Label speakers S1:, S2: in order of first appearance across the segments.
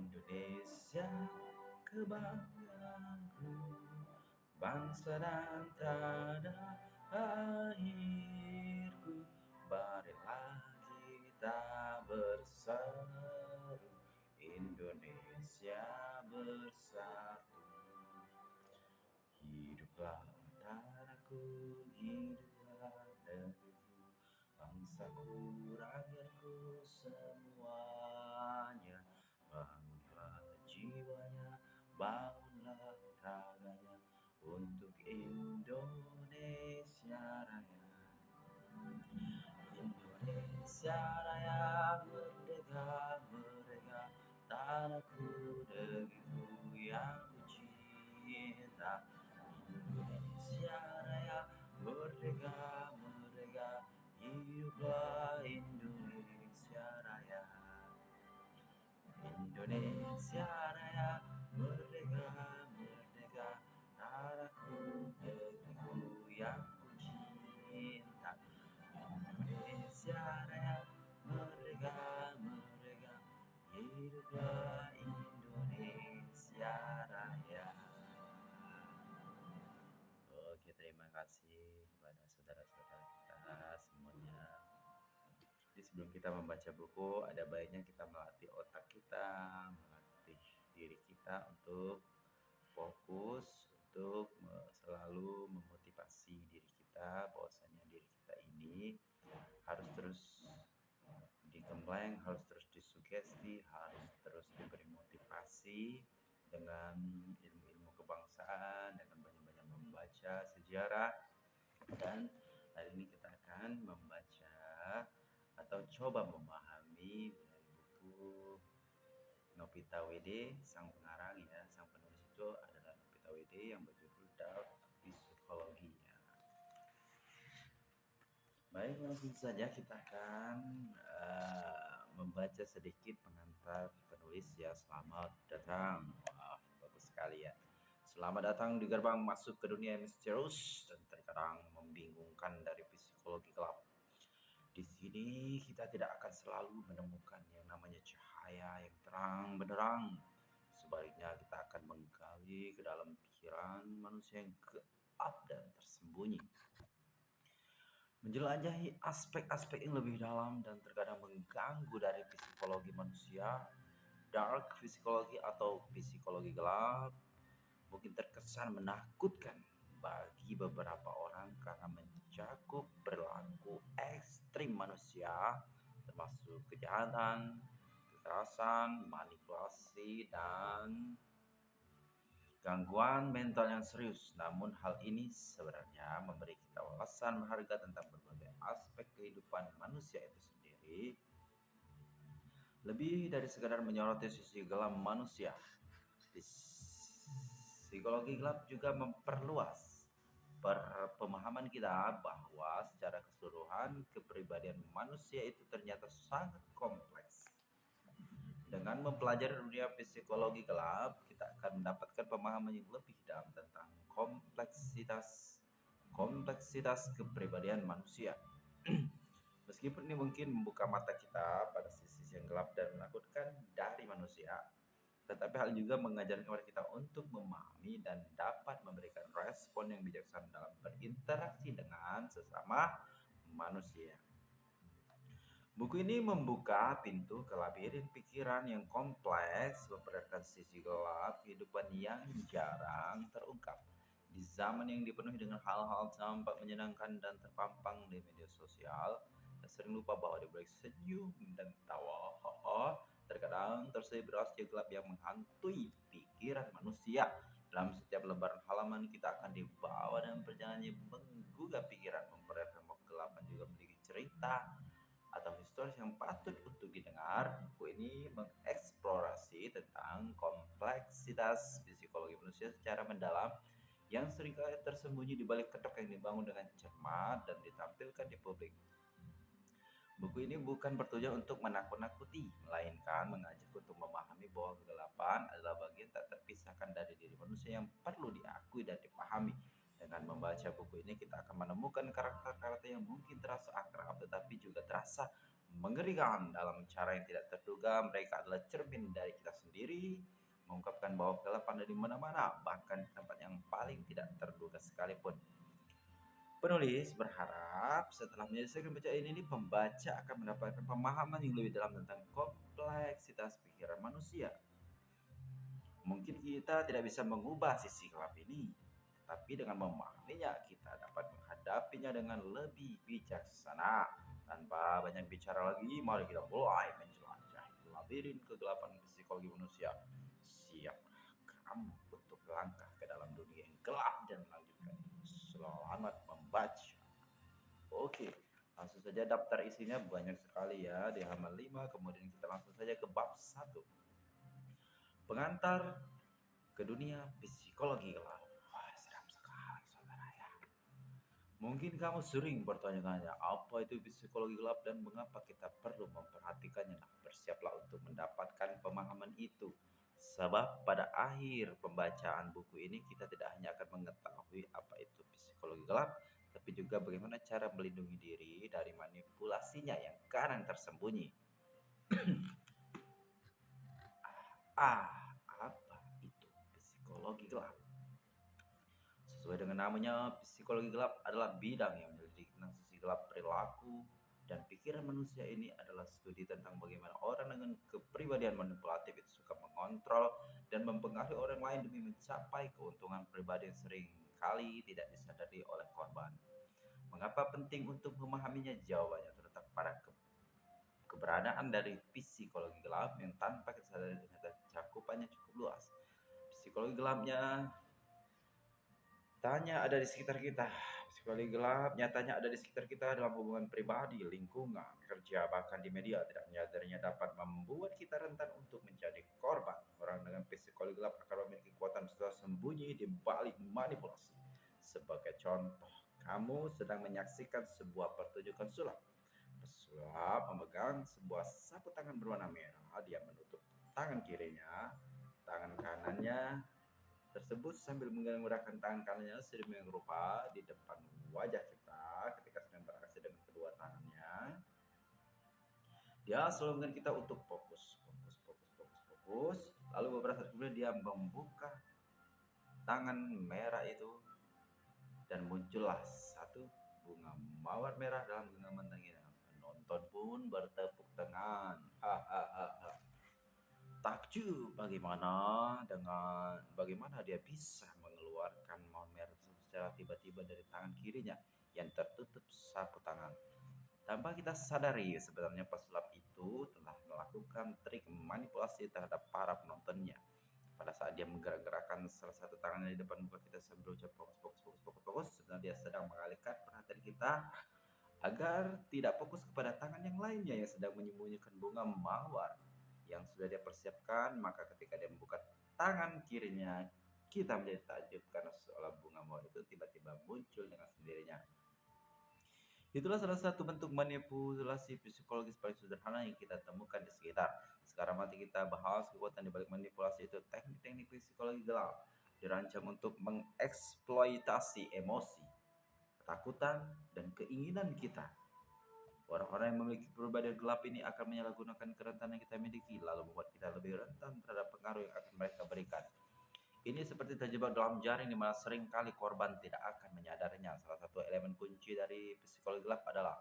S1: Indonesia kebanggaanku, bangsa dan tanah airku. Marilah kita bersatu, Indonesia bersatu. Hiduplah tentaraku, hiduplah negeriku, bangsaku, rakyatku semuanya. Bangunlah jiwanya, bangunlah raganya untuk Indonesia Raya. Indonesia Raya merdeka, merdeka, tanahku, negeriku yang ku cinta. Indonesia Raya merdeka, merdeka, hiduplah Indonesia Raya. Indonesia Raya merdeka, merdeka, tanahku, negeriku yang ku cinta. Indonesia Raya merdeka, merdeka, hiduplah Indonesia Raya. Oke, terima kasih kepada saudara-saudara kita semuanya. Jadi sebelum kita membaca buku, ada baiknya kita melatih otak kita, melatih diri kita untuk fokus, untuk selalu memotivasi diri kita bahwasanya diri kita ini harus terus digembleng, harus terus disugesti, harus terus diberi motivasi dengan ilmu-ilmu kebangsaan, dengan banyak-banyak membaca sejarah. Dan hari ini kita akan membaca atau coba memahami dari buku Nopita W.D. sang pengarang ya, sang penulis itu adalah Nopita W.D. yang berjudul Dark Psikologi ya. Baik, langsung saja kita akan membaca sedikit pengantar penulis ya. Selamat datang. Wah, bagus sekali ya. Selamat datang di gerbang masuk ke dunia misterius dan terkadang membingungkan dari psikologi gelap. Di sini kita tidak akan selalu menemukan yang namanya cahaya yang terang benderang. Sebaliknya kita akan menggali ke dalam pikiran manusia yang gelap dan tersembunyi. Menjelajahi aspek-aspek yang lebih dalam dan terkadang mengganggu dari psikologi manusia. Dark psikologi atau psikologi gelap mungkin terkesan menakutkan bagi beberapa orang karena mencakup perilaku ekstrim manusia, termasuk kejahatan, kekerasan, manipulasi, dan gangguan mental yang serius. Namun hal ini sebenarnya memberi kita wawasan berharga tentang berbagai aspek kehidupan manusia itu sendiri. Lebih dari sekadar menyoroti sisi gelap manusia, psikologi gelap juga memperluas pemahaman kita bahwa secara keseluruhan kepribadian manusia itu ternyata sangat kompleks. Dengan mempelajari dunia psikologi gelap, kita akan mendapatkan pemahaman yang lebih dalam tentang kompleksitas kepribadian manusia. Meskipun ini mungkin membuka mata kita pada sisi yang gelap dan menakutkan dari manusia, tetapi hal juga mengajarkan kepada kita untuk memahami dan dapat memberikan respon yang bijaksana dalam berinteraksi dengan sesama manusia. Buku ini membuka pintu ke labirin pikiran yang kompleks, memperlihatkan sisi gelap kehidupan yang jarang terungkap. Di zaman yang dipenuhi dengan hal-hal tampak menyenangkan dan terpampang di media sosial, kita sering lupa bahwa di balik senyum dan tawa, terkadang terselip rahasia gelap yang menghantui pikiran manusia. Dalam setiap lembaran halaman kita akan dibawa dalam perjalanan yang menggugah pikiran, memperlihatkan bahwa kegelapan juga memiliki cerita atau historis yang patut untuk didengar. Buku ini mengeksplorasi tentang kompleksitas psikologi manusia secara mendalam yang seringkali tersembunyi di balik kedok yang dibangun dengan cermat dan ditampilkan di publik. Buku ini bukan bertujuan untuk menakut-nakuti, melainkan mengajak untuk memahami bahwa kegelapan adalah bagian tak terpisahkan dari diri manusia yang perlu diakui dan dipahami. Dengan membaca buku ini kita akan menemukan karakter-karakter yang mungkin terasa akrab tetapi juga terasa mengerikan dalam cara yang tidak terduga. Mereka adalah cermin dari kita sendiri, mengungkapkan bahwa kegelapan ada di mana-mana, bahkan di tempat yang paling tidak terduga sekalipun. Penulis berharap setelah menyelesaikan bacaan ini, pembaca akan mendapatkan pemahaman yang lebih dalam tentang kompleksitas pikiran manusia. Mungkin kita tidak bisa mengubah sisi gelap ini, tapi dengan memahaminya, kita dapat menghadapinya dengan lebih bijaksana. Tanpa banyak bicara lagi, mari kita mulai menjelajahi labirin kegelapan psikologi manusia. Siapkah kamu untuk melangkah ke dalam dunia yang gelap dan melanjutkan? Selamat membaca. Oke, langsung saja daftar isinya banyak sekali ya di halaman 5. Kemudian kita langsung saja ke bab 1. Pengantar ke dunia psikologi gelap. Wah, seram sekali saudara ya. Mungkin kamu sering bertanya-tanya apa itu psikologi gelap dan mengapa kita perlu memperhatikannya. Nah, bersiaplah untuk mendapatkan pemahaman itu. Sebab pada akhir pembacaan buku ini kita tidak hanya akan mengetahui apa itu psikologi gelap, tapi juga bagaimana cara melindungi diri dari manipulasinya yang kadang tersembunyi. Apa itu psikologi gelap? Sesuai dengan namanya, psikologi gelap adalah bidang yang menyelidiki tentang sisi gelap perilaku dan pikiran manusia. Ini adalah studi tentang bagaimana orang dengan kepribadian manipulatif itu suka mengontrol dan mempengaruhi orang lain demi mencapai keuntungan pribadi yang sering kali tidak disadari oleh korban. Mengapa penting untuk memahaminya? Jawabannya terletak pada keberadaan dari psikologi gelap yang tanpa kita sadari ternyata cakupannya cukup luas. Psikologi gelapnya tanya ada di sekitar kita. Psikologi gelap nyatanya ada di sekitar kita dalam hubungan pribadi, lingkungan, kerja, bahkan di media. Tidak menyadarinya dapat membuat kita rentan untuk menjadi korban. Orang dengan psikologi gelap akan memiliki kekuatan tersembunyi di balik manipulasi. Sebagai contoh, kamu sedang menyaksikan sebuah pertunjukan sulap. Pesulap memegang sebuah sapu tangan berwarna merah. Dia menutup tangan kirinya, tangan kanannya tersebut sambil menggerakkan tangan kanannya sedemikian rupa di depan wajah kita ketika sedang beraksi dengan kedua tangannya. Dia selalu mengingatkan kita untuk fokus. Lalu beberapa saat kemudian dia membuka tangan merah itu dan muncullah satu bunga mawar merah dalam genggaman tangannya. Penonton pun bertepuk tangan. Takjub bagaimana dia bisa mengeluarkan mawar merah secara tiba-tiba dari tangan kirinya yang tertutup sapu tangan. Tanpa kita sadari, sebenarnya pesulap itu telah melakukan trik manipulasi terhadap para penontonnya. Pada saat dia menggerak-gerakkan salah satu tangannya di depan muka kita sambil ucap fokus, sebenarnya dia sedang mengalihkan perhatian kita agar tidak fokus kepada tangan yang lainnya yang sedang menyembunyikan bunga mawar yang sudah dia persiapkan. Maka ketika dia membuka tangan kirinya, kita menjadi takjub karena seolah bunga mawar itu tiba-tiba muncul dengan sendirinya. Itulah salah satu bentuk manipulasi psikologis paling sederhana yang kita temukan di sekitar. Sekarang mari kita bahas kekuatan di balik manipulasi itu. Teknik-teknik psikologi gelap dirancang untuk mengeksploitasi emosi, ketakutan, dan keinginan kita. Orang-orang yang memiliki kepribadian gelap ini akan menyalahgunakan kerentanan yang kita miliki, lalu membuat kita lebih rentan terhadap pengaruh yang akan mereka berikan. Ini seperti terjebak dalam jaring di mana seringkali korban tidak akan menyadarinya. Salah satu elemen kunci dari psikologi gelap adalah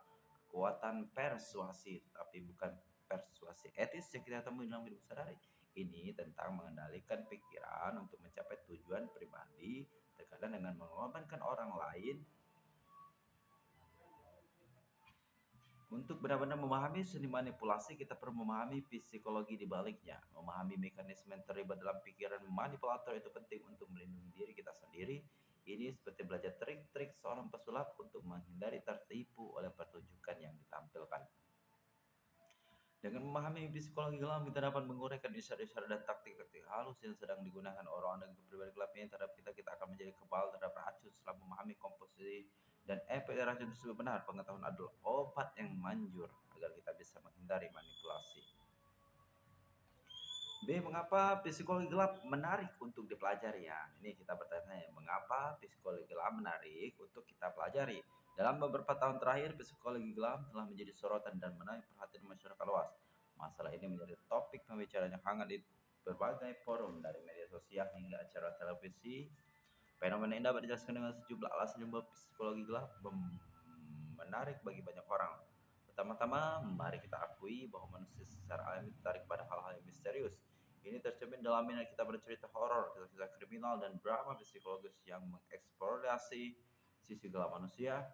S1: kekuatan persuasi, tapi bukan persuasi etis yang kita temui dalam hidup sehari. Ini tentang mengendalikan pikiran untuk mencapai tujuan pribadi, terkadang dengan mengorbankan orang lain. Untuk benar-benar memahami seni manipulasi, kita perlu memahami psikologi di baliknya. Memahami mekanisme yang terlibat dalam pikiran manipulator itu penting untuk melindungi diri kita sendiri. Ini seperti belajar trik-trik seorang pesulap untuk menghindari tertipu oleh pertunjukan yang ditampilkan. Dengan memahami psikologi gelap, kita dapat menguraikan isyarat-isyarat dan taktik-taktik halus yang sedang digunakan orang-orang dengan kepribadian gelap ini terhadap kita. Kita akan menjadi kebal terhadap racun setelah memahami komposisi dan efek dari racun tersebut. Benar, pengetahuan adalah obat yang manjur agar kita bisa menghindari manipulasi. B. Mengapa psikologi gelap menarik untuk dipelajari? Ya, ini kita bertanya, mengapa psikologi gelap menarik untuk kita pelajari? Dalam beberapa tahun terakhir, psikologi gelap telah menjadi sorotan dan menarik perhatian masyarakat luas. Masalah ini menjadi topik pembicaraan yang hangat di berbagai forum, dari media sosial hingga acara televisi. Fenomena ini dapat dijelaskan dengan sejumlah alasan yang membuat psikologi gelap menarik bagi banyak orang. Pertama-tama, mari kita akui bahwa manusia secara alami tertarik pada hal-hal yang misterius. Ini tercermin dalam minat kita bercerita horor, kisah-kisah kriminal, dan drama psikologis yang mengeksplorasi sisi gelap manusia.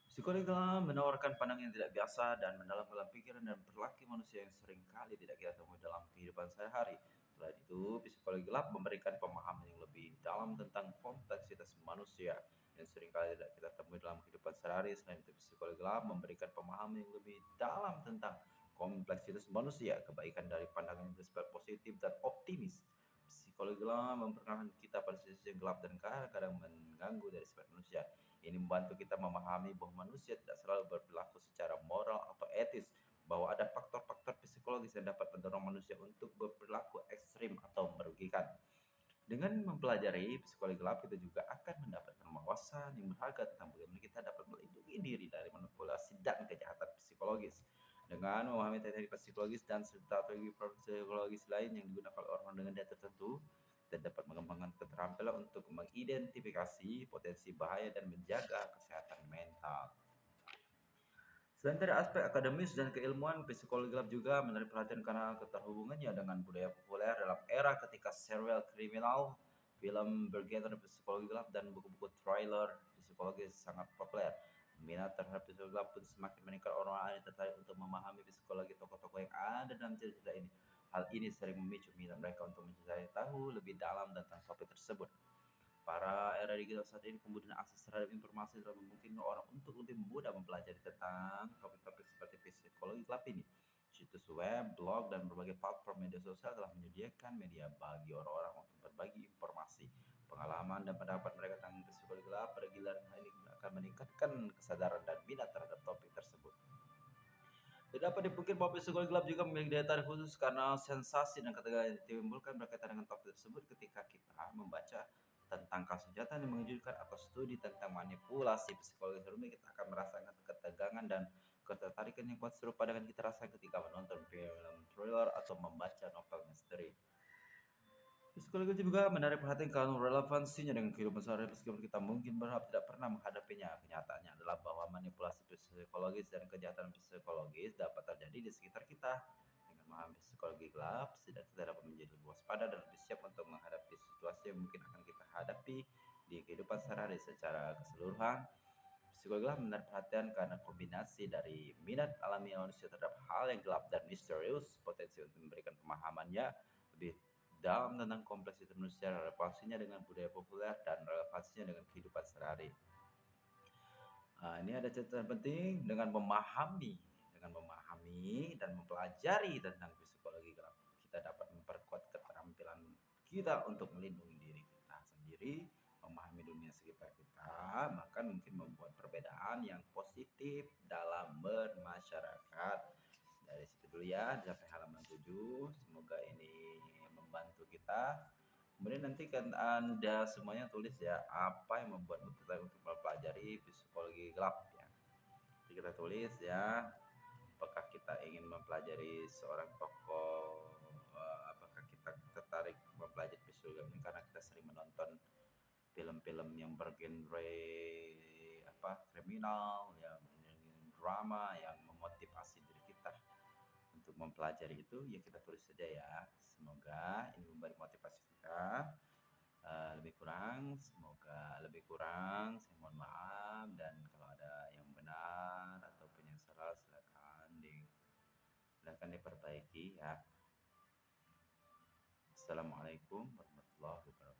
S1: Psikologi gelap menawarkan pandangan yang tidak biasa dan mendalam dalam pikiran dan perilaku manusia yang seringkali tidak kita temui dalam kehidupan sehari-hari. Selain itu, psikologi gelap memberikan pemahaman yang lebih dalam tentang kompleksitas manusia yang seringkali tidak kita temui dalam kehidupan sehari-hari. Selain itu, psikologi gelap memberikan pemahaman yang lebih dalam tentang kompleksitas manusia, kebaikan dari pandangan yang bersifat positif dan optimis. Psikologi gelap memperkenalkan kita pada sisi yang gelap dan kadang-kadang mengganggu dari sifat manusia. Ini membantu kita memahami bahwa manusia tidak selalu berperilaku secara moral atau etis, bahwa ada faktor-faktor psikologis yang dapat mendorong manusia untuk berperilaku ekstrim atau merugikan. Dengan mempelajari psikologi gelap, kita juga akan mendapatkan wawasan yang berharga tentang bagaimana kita dapat melindungi diri dari manipulasi dan kejahatan psikologis. Dengan memahami teknik psikologis dan strategi psikologis lain yang digunakan oleh orang dengan data tertentu, kita dapat mengembangkan keterampilan untuk mengidentifikasi potensi bahaya dan menjaga kesehatan mental. Selain dari aspek akademis dan keilmuan, psikologi gelap juga menarik perhatian karena keterhubungannya dengan budaya populer dalam era ketika serial kriminal, film bergenre psikologi gelap, dan buku-buku thriller psikologi sangat populer. Minat terhadap psikologi gelap pun semakin meningkat, orang-orang yang tertarik untuk memahami psikologi tokoh-tokoh yang ada dalam cerita ini. Hal ini sering memicu minat mereka untuk mencari tahu lebih dalam tentang topik tersebut. Para era digital saat ini kemudian akses terhadap informasi telah memungkinkan orang untuk lebih mudah mempelajari tentang topik-topik seperti psikologi gelap ini. Situs web, blog, dan berbagai platform media sosial telah menyediakan media bagi orang-orang untuk berbagi informasi, pengalaman, dan pendapat mereka tentang psikologi gelap. Pada giliran hal ini akan meningkatkan kesadaran dan minat terhadap topik tersebut. Tidak dapat dipungkiri bahwa psikologi gelap juga memiliki daya tarik khusus karena sensasi dan ketegangan yang ditimbulkan berkaitan dengan topik tersebut. Ketika kita membaca tentang kasus nyata yang mengejutkan atau studi tentang manipulasi psikologi rumit, kita akan merasakan ketegangan dan ketertarikan yang kuat serupa dengan kita rasakan ketika menonton film thriller atau membaca novel misteri. Psikologi juga menarik perhatian karena relevansinya dengan kehidupan sehari-hari. Meskipun kita mungkin berharap tidak pernah menghadapinya, kenyataannya adalah bahwa manipulasi psikologis dan kejahatan psikologis dapat terjadi di sekitar kita. Dengan memahami psikologi gelap, kita dapat menjadi lebih waspada dan lebih siap untuk menghadapi situasi yang mungkin akan kita hadapi di kehidupan sehari-hari. Secara keseluruhan, psikologi gelap menarik perhatian karena kombinasi dari minat alami manusia terhadap hal yang gelap dan misterius, potensi untuk memberikan pemahamannya lebih dalam tentang kompleksitas manusia, relevansinya dengan budaya populer, dan relevansinya dengan kehidupan sehari-hari. Ini ada catatan penting dengan memahami dan mempelajari tentang psikologi gelap, kita dapat memperkuat keterampilan kita untuk melindungi diri kita sendiri, memahami dunia sekitar kita, bahkan mungkin membuat perbedaan yang positif dalam bermasyarakat. Dari situ dulu ya, sampai halaman 7. Semoga ini membantu kita. Kemudian nanti kan Anda semuanya tulis ya, apa yang membuatmu tertarik untuk mempelajari psikologi gelap ya. Jadi kita tulis ya, apakah kita ingin mempelajari seorang tokoh, apakah kita tertarik mempelajari psikologi gelap ini karena kita sering menonton film-film yang bergenre kriminal, yang drama, yang memotivasi diri kita untuk mempelajari itu, ya kita tulis saja ya. Semoga ini memberi motivasi kita. Lebih kurang saya mohon maaf, dan kalau ada yang benar ataupun yang salah silakan diperbaiki ya. Assalamualaikum warahmatullahi wabarakatuh.